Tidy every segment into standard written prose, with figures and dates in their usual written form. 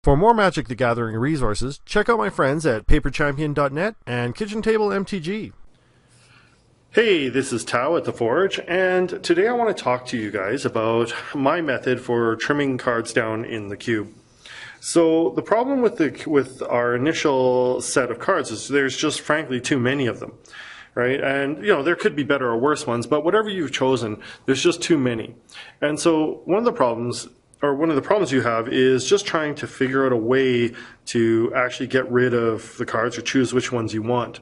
For more Magic the Gathering resources, check out my friends at paperchampion.net and Kitchen Table MTG. Hey, this is Tao at The Forge, and today I want to talk to you guys about my method for trimming cards down in the cube. So the problem with our initial set of cards is there's just frankly too many of them, right? And there could be better or worse ones, but whatever you've chosen, there's just too many. And so one of the problems you have is just trying to figure out a way to actually get rid of the cards or choose which ones you want.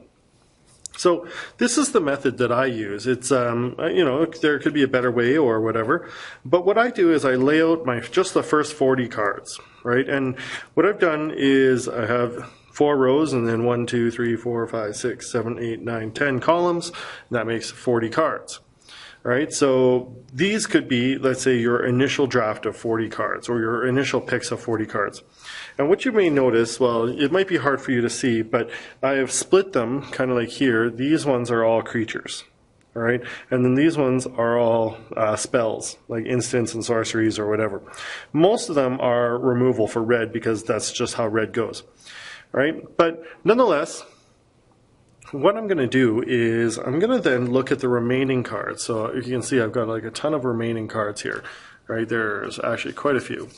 So this is the method that I use. It's there could be a better way or whatever, but what I do is I lay out just the first 40 cards, right? And what I've done is I have 4 rows and then 1, 2, 3, 4, 5, 6, 7, 8, 9, 10 columns. That makes 40 cards. Right, so these could be, let's say, your initial draft of 40 cards or your initial picks of 40 cards. And what you may notice, well, it might be hard for you to see, but I have split them kind of like here. These ones are all creatures, all right? And then these ones are all spells, like instants and sorceries or whatever. Most of them are removal for red because that's just how red goes, right? But nonetheless, what I'm going to do is I'm going to then look at the remaining cards. So you can see I've got like a ton of remaining cards here, right? There's actually quite a few.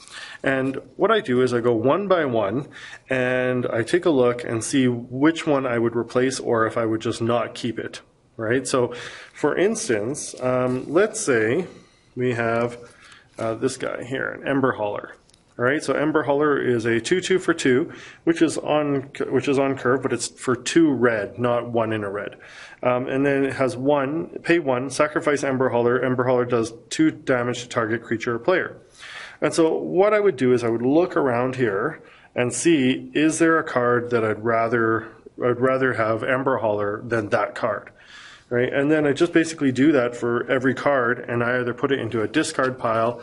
And what I do is I go one by one and I take a look and see which one I would replace or if I would just not keep it, right? So for instance, let's say we have this guy here, an Ember Hauler. All right, so Ember Hauler is a 2/2 for 2, which is on curve, but it's for 2 red, not 1 in a red. And then it has pay 1, sacrifice Ember Hauler. Ember Hauler does 2 damage to target creature or player. And so what I would do is I would look around here and see, is there a card that I'd rather have Ember Hauler than that card? Right, and then I just basically do that for every card, and I either put it into a discard pile,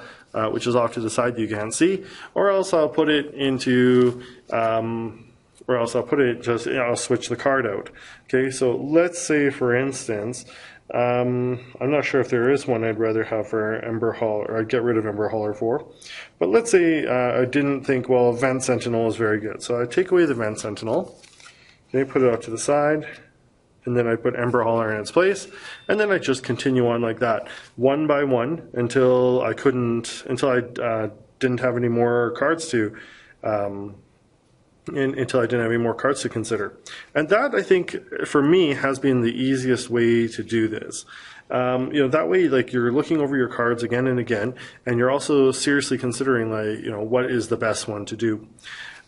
which is off to the side you can't see, or else I'll put it into, I'll switch the card out. Okay, so let's say, for instance, I'm not sure if there is one I'd rather have for Ember Hauler, or I'd get rid of Ember Hauler for, but let's say I didn't think, well, Vent Sentinel is very good, so I take away the Vent Sentinel, okay, put it off to the side. And then I put Ember Hauler in its place, and then I just continue on like that, one by one, until I didn't have any more cards to, consider. And that, I think, for me, has been the easiest way to do this. That way, like, you're looking over your cards again and again, and you're also seriously considering, like, what is the best one to do.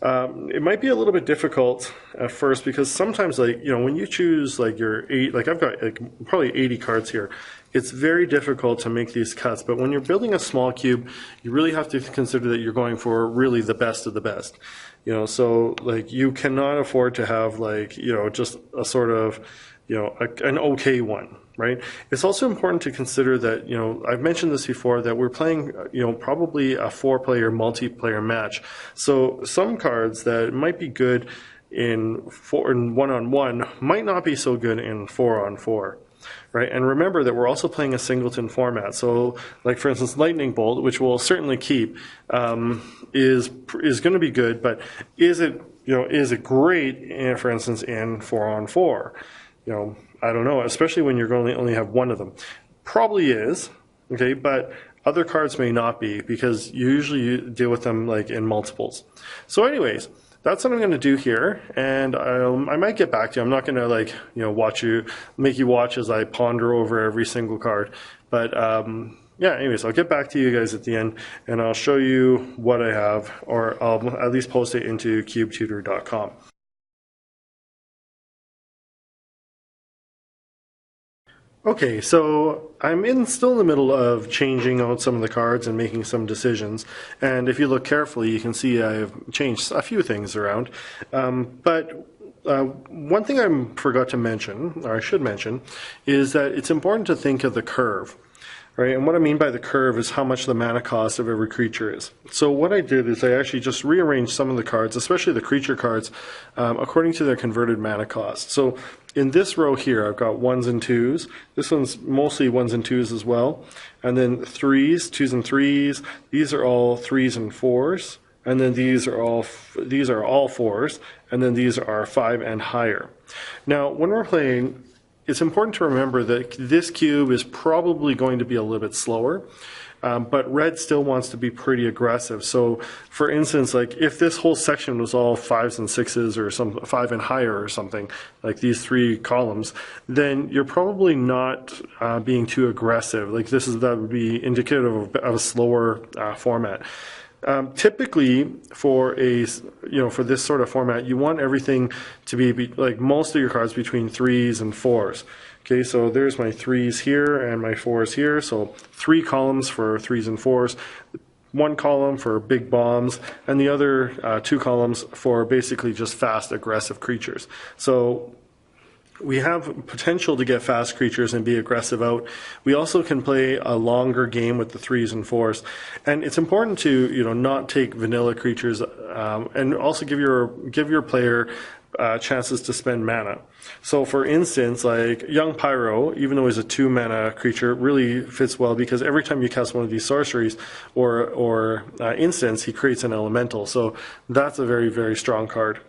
It might be a little bit difficult at first because sometimes, like, when you choose like your 8, like I've got like probably 80 cards here, it's very difficult to make these cuts. But when you're building a small cube, you really have to consider that you're going for really the best of the best. So like you cannot afford to have like, just a sort of, an okay one. Right. It's also important to consider that, I've mentioned this before, that we're playing, probably a 4-player multiplayer match. So some cards that might be good in 1-on-1 might not be so good in 4-on-4. Right. And remember that we're also playing a singleton format. So like, for instance, Lightning Bolt, which we'll certainly keep, is going to be good. But is it great, for instance, in 4-on-4? I don't know, especially when you're going to only have one of them. Probably is, okay, but other cards may not be because you usually deal with them like in multiples. So anyways, that's what I'm going to do here, and I might get back to you. I'm not going to make you watch as I ponder over every single card. But anyways, I'll get back to you guys at the end, and I'll show you what I have, or I'll at least post it into cubetutor.com. Okay, so I'm still in the middle of changing out some of the cards and making some decisions. And if you look carefully, you can see I've changed a few things around. But one thing I forgot to mention, or I should mention, is that it's important to think of the curve. Right, and what I mean by the curve is how much the mana cost of every creature is. So what I did is I actually just rearranged some of the cards, especially the creature cards, according to their converted mana cost. So in this row here, I've got 1s and 2s. This one's mostly 1s and 2s as well. And then 3s, 2s and 3s. These are all 3s and 4s. and then these are all 4s, and then these are 5 and higher. Now, when we're playing, it's important to remember that this cube is probably going to be a little bit slower. But red still wants to be pretty aggressive. So, for instance, like if this whole section was all 5s and 6s or some 5 and higher or something, like these 3 columns, then you're probably not being too aggressive. Like that would be indicative of a slower format. Typically, for this sort of format, you want everything to be like most of your cards between 3s and 4s. Okay, so there's my 3s here and my 4s here. So 3 columns for 3s and 4s, 1 column for big bombs, and the other 2 columns for basically just fast, aggressive creatures. So we have potential to get fast creatures and be aggressive out. We also can play a longer game with the 3s and 4s. And it's important to not take vanilla creatures and also give your player chances to spend mana. So for instance, like Young Pyro, even though he's a 2 mana creature, really fits well because every time you cast one of these sorceries or instants, he creates an elemental. So that's a very, very strong card.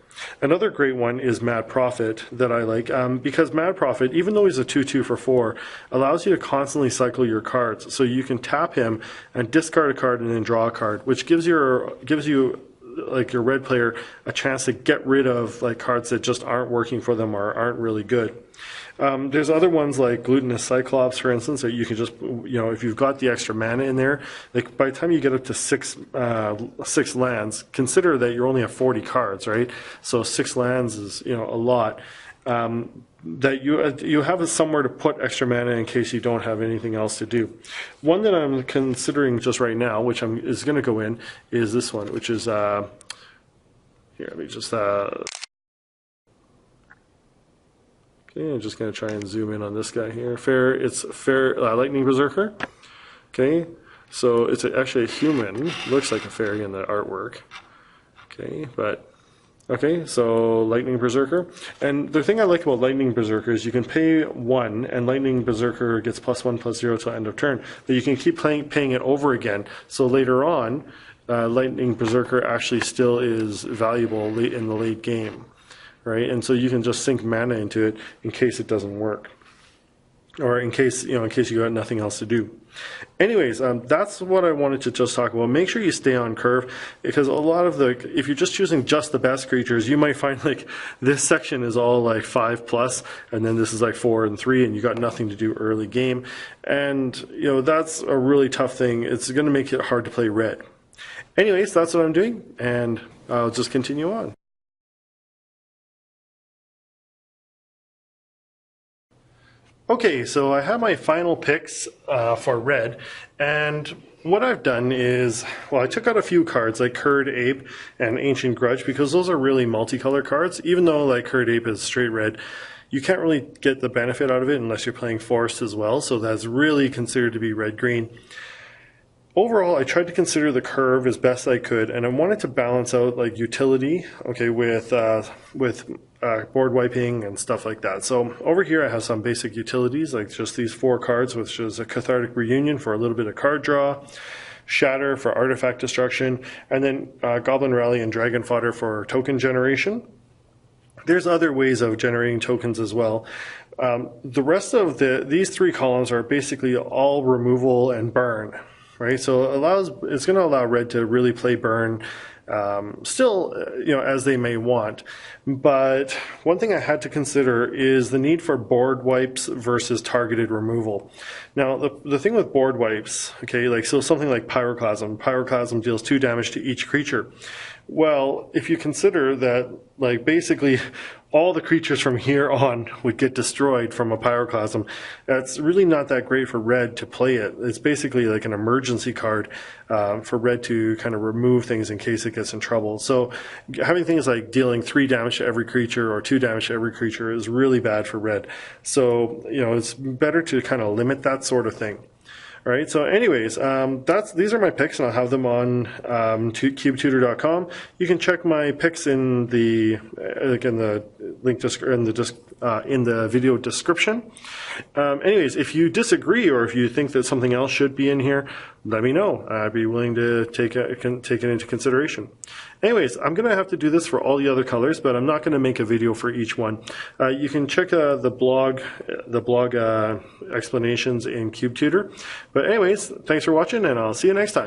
Another great one is Mad Prophet that I like because Mad Prophet, even though he's a 2/2 for 4, allows you to constantly cycle your cards. So you can tap him and discard a card and then draw a card, which gives you like your red player a chance to get rid of like cards that just aren't working for them or aren't really good. There's other ones like Glutinous Cyclops, for instance, that you can just, if you've got the extra mana in there, like by the time you get up to six lands, consider that you only have 40 cards, right? So 6 lands is, a lot. That you have somewhere to put extra mana in case you don't have anything else to do. One that I'm considering just right now, which is going to go in, is this one, which is here. Let me just okay. I'm just going to try and zoom in on this guy here. It's Fair Lightning Berserker. Okay, so it's actually a human. Looks like a fairy in the artwork. Okay, but. Okay, so Lightning Berserker. And the thing I like about Lightning Berserker is you can pay 1, and Lightning Berserker gets +1/+0 till end of turn. But you can keep paying it over again. So later on, Lightning Berserker actually still is valuable late in the late game, right? And so you can just sink mana into it in case it doesn't work, or in case you got nothing else to do. Anyways, that's what I wanted to just talk about. Make sure you stay on curve, because if you're just choosing just the best creatures, you might find like this section is all like 5+, and then this is like 4 and 3, and you got nothing to do early game. And that's a really tough thing. It's going to make it hard to play red. Anyways, that's what I'm doing, and I'll just continue on. Okay, so I have my final picks for red, and what I've done is, I took out a few cards like Curd Ape and Ancient Grudge because those are really multicolor cards. Even though like Curd Ape is straight red, you can't really get the benefit out of it unless you're playing Forest as well, so that's really considered to be red-green. Overall, I tried to consider the curve as best I could, and I wanted to balance out like utility, okay, with board wiping and stuff like that. So over here I have some basic utilities, like just these 4 cards, which is a Cathartic Reunion for a little bit of card draw, Shatter for artifact destruction, and then Goblin Rally and Dragon Fodder for token generation. There's other ways of generating tokens as well. The rest of these 3 columns are basically all removal and burn. Right, so it's going to allow red to really play burn, still, as they may want. But one thing I had to consider is the need for board wipes versus targeted removal. Now, the thing with board wipes, okay, so something like Pyroclasm. Pyroclasm deals 2 damage to each creature. Well, if you consider that, basically all the creatures from here on would get destroyed from a Pyroclasm, that's really not that great for red to play it. It's basically like an emergency card for red to kind of remove things in case it gets in trouble. So having things like dealing 3 damage to every creature or 2 damage to every creature is really bad for red. So, it's better to kind of limit that sort of thing. All right, so anyways, these are my picks, and I'll have them on cubetutor.com. You can check my picks in the link in the video description. Anyways, if you disagree or if you think that something else should be in here, let me know. I'd be willing to take it into consideration. Anyways, I'm going to have to do this for all the other colors, but I'm not going to make a video for each one. You can check the blog explanations in CubeTutor. But anyways, thanks for watching, and I'll see you next time.